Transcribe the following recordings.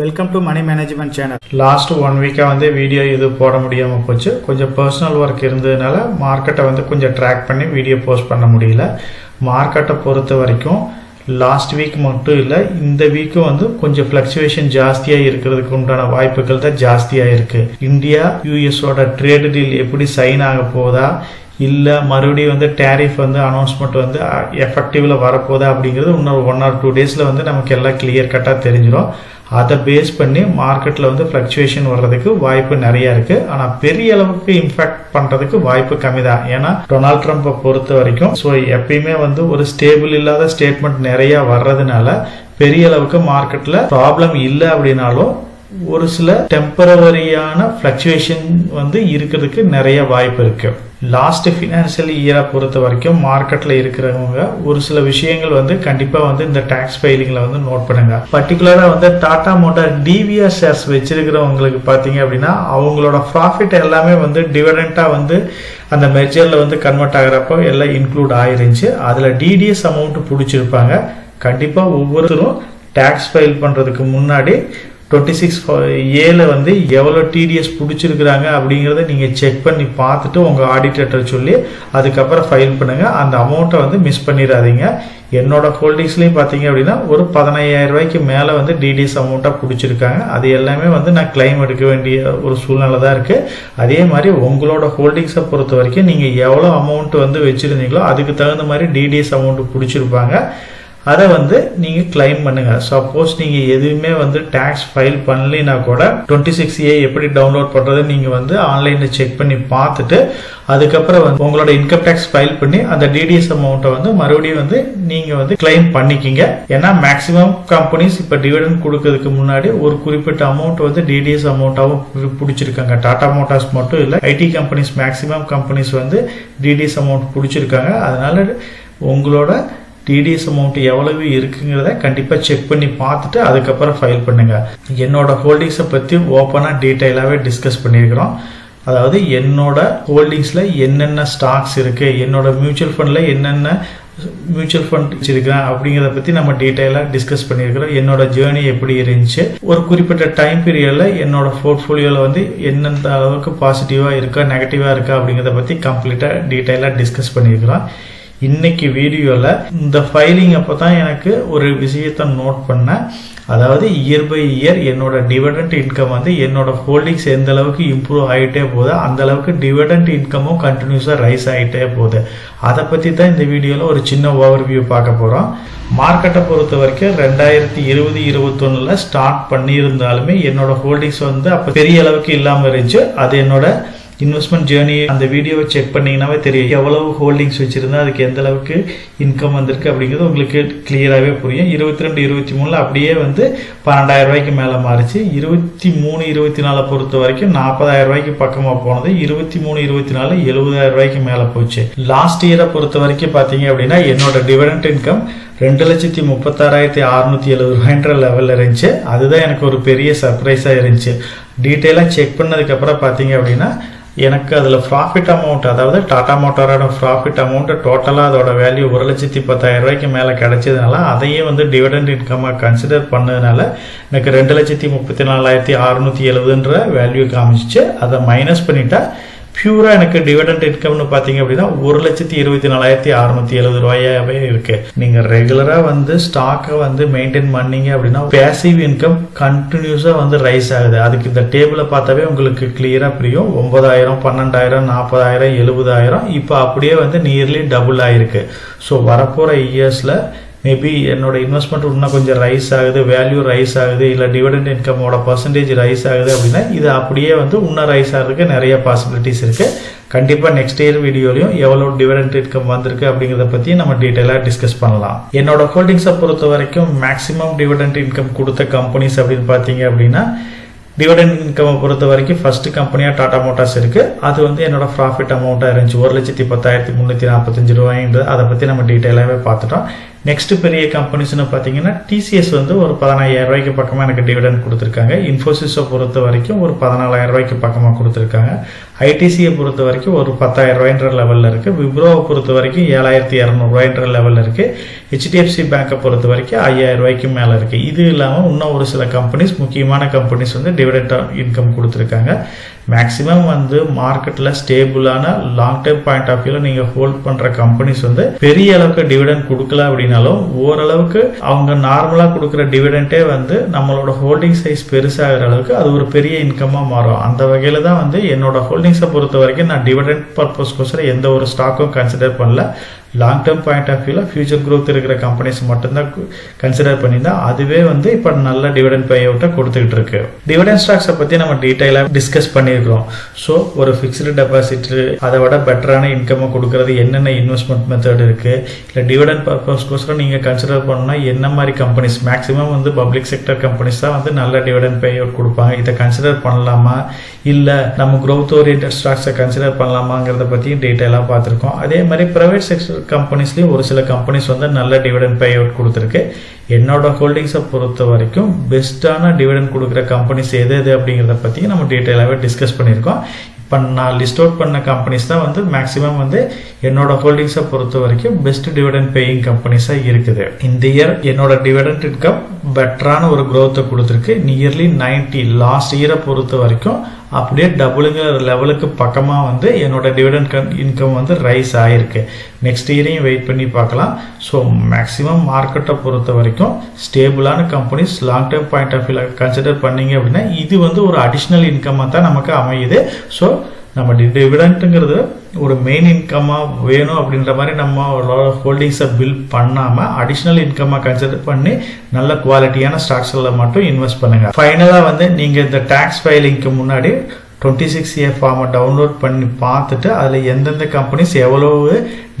Welcome to Money Management channel. Last 1 week வந்து video இது போட முடியாம போச்சு. கொஞ்சம் பர்சனல் வர்க் இருந்ததனால மார்க்கெட்டை வந்து கொஞ்சம் ட்ராக் பண்ணி வீடியோ போஸ்ட் பண்ண முடியல. மார்க்கெட்டை பொறுத்த வரைக்கும் லாஸ்ட் வீக் மட்டும் இல்ல இந்த வீக்கும் வந்து கொஞ்சம் ஃப்ளக்சுவேஷன் ஜாஸ்தியா இருக்கிறதுக்கு உண்டான வாய்ப்புகள் தான் ஜாஸ்தியா இருக்கு. இந்தியா யுஎஸ் ஓட ட்ரேட் டீல் எப்படி சைன் ஆக போதா இல்ல மறுபடியும் வந்து டாரிஃப் வந்து அனௌன்ஸ்மெண்ட் வந்து எஃபெக்டிவ்ல வரப்போதா அப்படிங்கிறது இன்னொரு 1 or 2 டேஸ்ல வந்து நமக்கு எல்லாம் கிளியர் கட்டா தெரிஞ்சிடும். அதை பேஸ் பண்ணி மார்க்கெட்ல வந்து ஃப்ளக்சுவேஷன் வர்றதுக்கு வாய்ப்பு நிறைய இருக்கு. ஆனா பெரிய அளவுக்கு இம்பாக்ட் பண்றதுக்கு வாய்ப்பு கம்மி தான். ஏன்னா டொனால்ட் ட்ரம்பை பொறுத்த வரைக்கும் எப்பயுமே வந்து ஒரு ஸ்டேபிள் இல்லாத ஸ்டேட்மெண்ட் நிறைய வர்றதுனால பெரிய அளவுக்கு மார்க்கெட்ல ப்ராப்ளம் இல்லை அப்படின்னாலும் ஒரு சில டெம்பரவரியான ஃப்ளக்சுவேஷன் வந்து இருக்கிறதுக்கு நிறைய வாய்ப்பு இருக்கு. லாஸ்ட் ஃபினான்சியல் இயரை பொறுத்த வரைக்கும் மார்க்கெட்ல இருக்கிறவங்க ஒரு சில விஷயங்கள் வந்து கண்டிப்பா வந்து இந்த டாக்ஸ் ஃபைலிங்ல வந்து நோட் பண்ணுங்க. பர்டிகுலரா வந்து டாடா மோட்டார் டிவிஆர் ஷேர்ஸ் வச்சிருக்கிறவங்களுக்கு பாத்தீங்க அப்படின்னா அவங்களோட ப்ராஃபிட் எல்லாமே வந்து டிவிடெண்டா வந்து அந்த மெர்ஜர்ல வந்து கன்வெர்ட் ஆகிறப்போ எல்லாம் இன்க்ளூட் ஆயிருந்துச்சு. அதுல டிடிஎஸ் அமௌண்ட் பிடிச்சிருப்பாங்க. கண்டிப்பா ஒவ்வொருத்தரும் டாக்ஸ் ஃபைல் பண்றதுக்கு முன்னாடி 26A வந்து எவ்வளவு டிடிஎஸ் பிடிச்சிருக்கிறாங்க அப்படிங்கறத நீங்க செக் பண்ணி பார்த்துட்டு உங்க ஆடிட்டர் சொல்லி அதுக்கப்புறம் ஃபைல் பண்ணுங்க. அந்த அமௌண்ட்டை வந்து மிஸ் பண்ணிடாதீங்க. என்னோட ஹோல்டிங்ஸ்லயும் பாத்தீங்க அப்படின்னா ஒரு 15,000 ரூபாய்க்கு மேல வந்து டிடிஎஸ் அமௌண்ட்டா பிடிச்சிருக்காங்க. அது எல்லாமே வந்து நான் கிளைம் எடுக்க வேண்டிய ஒரு சூழ்நிலை தான் இருக்கு. அதே மாதிரி உங்களோட ஹோல்டிங்ஸை பொறுத்த வரைக்கும் நீங்க எவ்வளவு அமௌண்ட் வந்து வச்சிருந்தீங்களோ அதுக்கு தகுந்த மாதிரி டிடிஎஸ் அமௌண்ட் பிடிச்சிருப்பாங்க. அதை வந்து நீங்க கிளைம் பண்ணுங்க. சப்போஸ் நீங்க எதுவுமே வந்து டாக்ஸ் ஃபைல் பண்ணலைன்னா கூட 26A எப்படி டவுன்லோட் பண்றது நீங்க வந்து ஆன்லைன்ல செக் பண்ணி பார்த்துட்டு அதுக்கப்புறம் வந்து உங்களோட இன்கம் டாக்ஸ் ஃபைல் பண்ணி அந்த டிடிஎஸ் அமௌண்ட்டை வந்து மறுபடியும் வந்து நீங்க வந்து கிளைம் பண்ணிக்கிங்க. ஏன்னா மேக்சிமம் கம்பெனிஸ் இப்ப டிவிடெண்ட் கொடுக்கறதுக்கு முன்னாடி ஒரு குறிப்பிட்ட அமௌண்ட் வந்து டிடிஎஸ் அமௌண்ட்டாவும் பிடிச்சிருக்காங்க. டாடா மோட்டார்ஸ் மட்டும் இல்ல, ஐடி கம்பெனிஸ் மேக்சிமம் கம்பெனிஸ் வந்து டிடிஎஸ் அமௌண்ட் பிடிச்சிருக்காங்க. அதனால உங்களோட டிடிஎஸ் அமௌண்ட் எவ்வளவு இருக்குங்கிறத கண்டிப்பா செக் பண்ணி பார்த்துட்டு அதுக்கப்புறம் ஃபைல் பண்ணுங்க. என்னோட ஹோல்டிங்ஸை பத்தி ஓப்பனா டீடைலாவே டிஸ்கஸ் பண்ணிருக்கிறோம். அதாவது என்னோட ஹோல்டிங்ஸ்ல என்னென்ன ஸ்டாக்ஸ் இருக்கு, என்னோட மியூச்சுவல் ஃபண்ட்ல என்னென்ன மியூச்சுவல் ஃபண்ட் வச்சிருக்கிறேன் அப்படிங்கறத பத்தி நம்ம டீடைலா டிஸ்கஸ் பண்ணிருக்கிறோம். என்னோட ஜேர்னி எப்படி இருந்துச்சு, ஒரு குறிப்பிட்ட டைம் பீரியட்ல என்னோட போர்ட்ஃபோலியோல வந்து எந்தெந்த அளவுக்கு பாசிட்டிவா இருக்கா நெகட்டிவா இருக்கா அப்படிங்கறத பத்தி கம்ப்ளீட்டா டீடைலா டிஸ்கஸ் பண்ணிருக்கிறோம். இன்னைக்கு வீடியோல இந்த ஃபைலிங் அப்பதான் எனக்கு ஒரு விஷயத்தை நோட் பண்ணேன். அதாவது இயர் பை இயர் என்னோட டிவிடெண்ட் இன்கம் வந்து என்னோட ஹோல்டிங்ஸ் எந்த அளவுக்கு இம்ப்ரூவ் ஆகிட்டே போகுது அந்த அளவுக்கு டிவிடெண்ட் இன்கமும் கண்டினியூஸா ரைஸ் ஆகிட்டே போகுது. அதை பத்தி தான் இந்த வீடியோல ஒரு சின்ன ஓவர்வியூ பார்க்க போறோம். மார்க்கெட்டை பொறுத்த வரைக்கும் 2020-21 ஸ்டார்ட் பண்ணியிருந்தாலுமே என்னோட ஹோல்டிங்ஸ் வந்து அப்ப பெரிய அளவுக்கு இல்லாம இருந்துச்சு. அது என்னோட இன்வெஸ்ட்மெண்ட் ஜேர்னி அந்த வீடியோவை செக் பண்ணீங்கன்னாவே தெரியும் எவ்வளவு ஹோல்டிங்ஸ் வச்சிருந்தா அதுக்கு எந்த அளவுக்கு இன்கம் வந்திருக்கு அப்படிங்கிறது உங்களுக்கு கிளியராகவே புரியும். 22-23 அப்படியே வந்து 12,000 ரூபாய்க்கு மேல மாறிச்சு. 23-24 பொறுத்த வரைக்கும் 40,000 ரூபாய்க்கு பக்கமா போனது. 23-24 70,000 ரூபாய்க்கு மேல போச்சு. லாஸ்ட் இயரை பொறுத்த வரைக்கும் பாத்தீங்க அப்படின்னா என்னோட டிவிடெண்ட் இன்கம் 2,36,670 ரூபாய்ன்ற லெவல்ல இருந்துச்சு. அதுதான் எனக்கு ஒரு பெரிய சர்ப்ரைஸா இருந்துச்சு. டீட்டெயிலா செக் பண்ணதுக்கு அப்புறம் பாத்தீங்க அப்படின்னா எனக்கு அதுல ப்ராஃபிட் அமௌண்ட், அதாவது டாடா மோட்டாரோட ப்ராஃபிட் அமௌண்ட் டோட்டலா அதோட வேல்யூ 1,10,10,000 ரூபாய்க்கு மேல கிடைச்சதுனால அதையே வந்து டிவிடெண்ட் இன்கமா கன்சிடர் பண்ணதுனால எனக்கு 2,34,670 வேல்யூ காமிச்சு. அதை மைனஸ் பண்ணிட்டா பியூரா எனக்கு டிவிடெண்ட் இன்கம்னு பாத்தீங்க அப்படின்னா 1,24,670 ரூபாயாவே இருக்கு. நீங்க ரெகுலரா வந்து ஸ்டாக்கை வந்து மெயின்டைன் பண்ணீங்க அப்படின்னா பேசிவ் இன்கம் கண்டினியூஸா வந்து ரைஸ் ஆகுது. அதுக்கு இந்த டேபிள பார்த்தாவே உங்களுக்கு கிளியரா புரியும். 9,000, 12,000, 40,000, 70,000 இப்ப அப்படியே வந்து நியர்லி டபுள் ஆயிருக்கு. ஸோ வரப்போற இயர்ஸ்ல மேபி என்னோட இன்வெஸ்ட்மெண்ட் இன்னும் கொஞ்சம் ரைஸ் ஆகுது, வேல்யூ ரைஸ் ஆகுது, இல்ல டிவிடெண்ட் இன்கமோட பர்சன்டேஜ் ரைஸ் ஆகுது அப்படின்னா இது அப்படியே வந்து இன்னும் ரைஸ் ஆகிறதுக்கு நிறைய பாசிபிலிட்டிஸ் இருக்கு. கண்டிப்பா நெக்ஸ்ட் இயர் வீடியோலயும் எவ்வளவு டிவிடெண்ட் இன்கம் வந்திருக்கு அப்படிங்கறத பத்தி நம்ம டீடைலா டிஸ்கஸ் பண்ணலாம். என்னோட ஹோல்டிங்ஸை பொறுத்த வரைக்கும் மேக்சிமம் டிவிடெண்ட் இன்கம் கொடுத்த கம்பெனிஸ் அப்படின்னு பாத்தீங்க அப்படின்னா டிவிடெண்ட் இன்கம் பொறுத்த வரைக்கும் ஃபர்ஸ்ட் கம்பெனியா டாடா மோட்டார்ஸ் இருக்கு. அது வந்து என்னோட ப்ராஃபிட் அமௌண்டா இருந்துச்சு 1,10,345 ரூபாய்ன்றது. அதை பத்தி நம்ம டீடைலாவே பார்த்துட்டோம். நெக்ஸ்ட் பெரிய கம்பெனிஸ்னு பார்த்தீங்கன்னா டிசிஎஸ் வந்து ஒரு 15000 ரூபாய்க்கு பக்கமாக எனக்கு டிவிடெண்ட் கொடுத்துருக்காங்க. இன்ஃபோசிஸை பொறுத்த வரைக்கும் ஒரு 14000 ரூபாய்க்கு பக்கமாக கொடுத்துருக்காங்க. ஐடிசியை பொறுத்த வரைக்கும் ஒரு 10000 ரூபாய்ன்ற லெவலில் இருக்குது. விப்ரோவை பொறுத்த வரைக்கும் 7200 ரூபாய்ன்ற லெவலில் இருக்குது. ஹெச்டிஎஃப்சி பேங்கை பொறுத்த வரைக்கும் 5000 ரூபாய்க்கு மேலே இருக்குது. இது இல்லாமல் இன்னும் ஒரு சில கம்பெனிஸ், முக்கியமான கம்பெனிஸ் வந்து டிவிடெண்ட் இன்கம் கொடுத்துருக்காங்க. மேக்ஸிமம் வந்து மார்க்கெட்டில் ஸ்டேபிளான லாங் டேர்ம் பாயிண்ட் ஆஃப் வியூவில் நீங்கள் ஹோல்ட் பண்ணுற கம்பெனிஸ் வந்து பெரிய அளவுக்கு டிவிடெண்ட் கொடுக்கல அப்படின்னாலும் ஓரளவுக்கு அவங்க நார்மலாக கொடுக்குற டிவிடெண்டே வந்து நம்மளோட ஹோல்டிங் சைஸ் பெருசாகிற அளவுக்கு அது ஒரு பெரிய இன்கமாக மாறும். அந்த வகையில் தான் வந்து என்னோட ஹோல்டிங்ஸை பொறுத்த வரைக்கும் நான் டிவிடெண்ட் பர்பஸ்க்கோசரம் எந்த ஒரு ஸ்டாக்கும் கன்சிடர் பண்ணல. லாங் டேர்ம் பாயிண்ட் ஆஃப் வியூவில் ஃபியூச்சர் க்ரோத் இருக்கிற கம்பெனிஸ் மட்டும்தான் கன்சிடர் பண்ணியிருந்தா அதுவே வந்து இப்போ நல்ல டிவிடெண்ட் பே அவுட்டை கொடுத்துக்கிட்டு இருக்கு. டிவிடெண்ட் ஸ்டாக்ஸை பற்றி நம்ம டீட்டெயிலாக டிஸ்கஸ் பண்ணியிருக்கிறோம். ஸோ ஒரு ஃபிக்ஸ்டு டெபாசிட் அதை விட பெட்டரான இன்கம்மை கொடுக்கறது என்னென்ன இன்வெஸ்ட்மெண்ட் மெத்தட் இருக்கு, இல்லை டிவிடெண்ட் பர்பஸ்க்கோசரம் நீங்கள் கன்சிடர் பண்ணணும்னா என்ன மாதிரி கம்பெனிஸ், மேக்ஸிமம் வந்து பப்ளிக் செக்டர் கம்பெனிஸ் தான் வந்து நல்ல டிவிடெண்ட் பே அவுட் கொடுப்பாங்க. இதை கன்சிடர் பண்ணலாமா இல்லை நம்ம க்ரோத் ஓரியன்டட் ஸ்டாக்ஸை கன்சிடர் பண்ணலாமாங்கிறத பற்றியும் டீட்டெயிலாக பார்த்துருக்கோம். அதே மாதிரி ப்ரைவேட் செக்டர் கம்பெனிஸ்லயும் ஒரு சில கம்பெனிஸ் வந்து நல்ல டிவிடெண்ட் பே அவுட் கொடுத்துருக்கு. என்னோட ஹோல்டிங்ஸை பொறுத்த வரைக்கும் பெஸ்ட்டான டிவிடெண்ட் கொடுக்குற கம்பெனிஸ் எது அப்படிங்கிறத பற்றி நம்ம டீட்டெயிலாகவே டிஸ்கஸ் பண்ணியிருக்கோம். இப்போ நான் லிஸ்ட் அவுட் பண்ண கம்பெனிஸ் தான் வந்து மேக்ஸிமம் வந்து என்னோட ஹோல்டிங்ஸை பொறுத்த வரைக்கும் பெஸ்ட் டிவிடெண்ட் பேயிங் கம்பெனிஸாக இருக்குது. இந்த இயர் என்னோட டிவிடெண்ட் இன்கம் பெட்டரான ஒரு க்ரோத்தை கொடுத்துருக்கு. நியர்லி 90 லாஸ்ட் இயரை பொறுத்த வரைக்கும் அப்படியே டபுளுங்கிற லெவலுக்கு பக்கமாக வந்து என்னோட டிவிடெண்ட் இன்கம் வந்து ரைஸ் ஆகிருக்கு. நெக்ஸ்ட் இயரையும் வெயிட் பண்ணி பார்க்கலாம். ஸோ மேக்ஸிமம் மார்க்கெட்டை பொறுத்த வரைக்கும் ஸ்டேபிளான companies long term point of வியூவில் கன்சிடர் பண்ணீங்க அப்படின்னா இது வந்து ஒரு அடிஷ்னல் இன்கம்மாக தான் நமக்கு அமையுது. ஸோ நம்ம டிவிடெண்ட்டுங்கிறது ஒரு மெயின் இன்கமாக வேணும் அப்படின்ற மாதிரி நம்ம ஹோல்டிங்ஸை பில்ட் பண்ணாமல் அடிஷ்னல் இன்கம்மாக கன்சிடர் பண்ணி நல்ல குவாலிட்டியான ஸ்டாக்ஸில் மட்டும் இன்வெஸ்ட் பண்ணுங்க. ஃபைனலாக வந்து நீங்கள் இந்த டேக்ஸ் ஃபைலிங்க்கு முன்னாடி 26A ஃபார்மை டவுன்லோட் பண்ணி பார்த்துட்டு அதில் எந்தெந்த கம்பெனிஸ் எவ்வளவு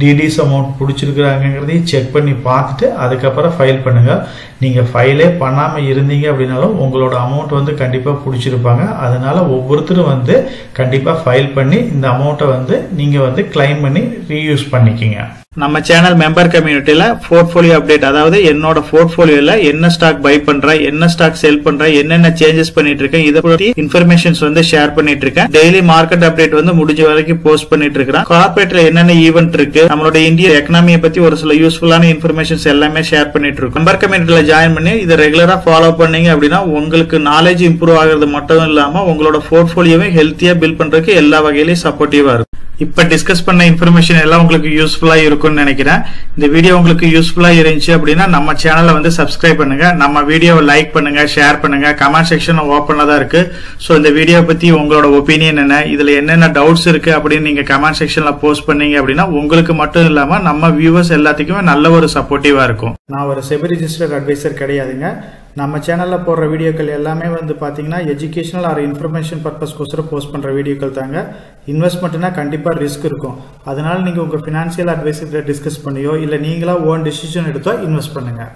டிடிஎஸ் அமௌண்ட் பிடிச்சிருக்கிறாங்கிறதையும் செக் பண்ணி பார்த்துட்டு அதுக்கப்புறம் ஃபைல் பண்ணுங்கள். நீங்கள் ஃபைலே பண்ணாமல் இருந்தீங்க அப்படின்னாலும் உங்களோட அமௌண்ட் வந்து கண்டிப்பாக பிடிச்சிருப்பாங்க. அதனால ஒவ்வொருத்தரும் வந்து கண்டிப்பாக ஃபைல் பண்ணி இந்த அமௌண்ட்டை வந்து நீங்கள் வந்து கிளைம் பண்ணி ரீயூஸ் பண்ணிக்கிங்க. நம்ம சேனல் மெம்பர் கம்யூனிட்டியில போர்ட்ஃபோலியோ அப்டேட், அதாவது என்னோட போர்ட்ஃபோலியோல என்ன ஸ்டாக் பை பண்றேன், என்ன ஸ்டாக் செல் பண்றேன், என்னென்ன சேஞ்சஸ் பண்ணிட்டு இருக்கேன், இதை பத்தி இன்ஃபர்மேஷன்ஸ் வந்து ஷேர் பண்ணிட்டு இருக்கேன். டெய்லி மார்க்கெட் அப்டேட் வந்து முடிஞ்ச வரைக்கும் போஸ்ட் பண்ணிட்டு இருக்கேன். கார்பரேட்ல என்னென்ன ஈவென்ட் இருக்கு, நம்மளோட இந்திய எக்கனாமியை பத்தி ஒரு சில யூஸ்ஃபுல்லான இன்ஃபர்மேஷன்ஸ் எல்லாமே ஷேர் பண்ணிட்டு இருக்கோம். மெம்பர் கம்யூனிட்டியில ஜாயின் பண்ணி இதை ரெகுலரா ஃபாலோ பண்ணீங்க அப்படின்னா உங்களுக்கு நாலேஜ் இம்ப்ரூவ் ஆகிறது மட்டும் இல்லாம உங்களோட போர்ட்ஃபோலியோவை ஹெல்த்தியா பில்ட் பண்றதுக்கு எல்லா வகையிலையும் சப்போர்ட்டிவா இருக்கும். இப்ப டிஸ்கஸ் பண்ண இன்ஃபர்மேஷன் எல்லாம் உங்களுக்கு யூஸ்ஃபுல்லா இருக்கும்னு நினைக்கிறேன். இந்த வீடியோ உங்களுக்கு யூஸ்ஃபுல்லா இருந்துச்சு அப்படின்னா நம்ம சேனலை வந்து சப்ஸ்கிரைப் பண்ணுங்க, நம்ம வீடியோவை லைக் பண்ணுங்க, ஷேர் பண்ணுங்க. கமெண்ட் செக்ஷன் ஓப்பன்ல தான் இருக்கு. ஸோ இந்த வீடியோ பத்தி உங்களோட ஒப்பீனியன் என்ன, இதுல என்னென்ன டவுட்ஸ் இருக்கு அப்படின்னு நீங்க கமெண்ட் செக்ஷன்ல போஸ்ட் பண்ணீங்க அப்படின்னா உங்களுக்கு மட்டும் இல்லாம நம்ம வியூவர்ஸ் எல்லாத்துக்குமே நல்ல ஒரு சப்போர்ட்டிவா இருக்கும். நான் ஒரு செபி ரிஜிஸ்டர்ட் அட்வைசர் கிடையாதுங்க. நம்ம சேனலில் போடுற வீடியோக்கள் எல்லாமே வந்து பார்த்தீங்கன்னா எஜுகேஷனல் ஆர் இன்ஃபர்மேஷன் பர்பஸ்க்கோசரம் போஸ்ட் பண்ணுற வீடியோக்கள் தாங்க. இன்வெஸ்ட்மெண்ட்னா கண்டிப்பாக ரிஸ்க் இருக்கும். அதனால நீங்கள் உங்கள் ஃபினான்ஷியல் அட்வைசர்கிட்ட டிஸ்கஸ் பண்ணியோ இல்லை நீங்களா ஓன் டிசிஷன் எடுத்தோ இன்வெஸ்ட் பண்ணுங்கள்.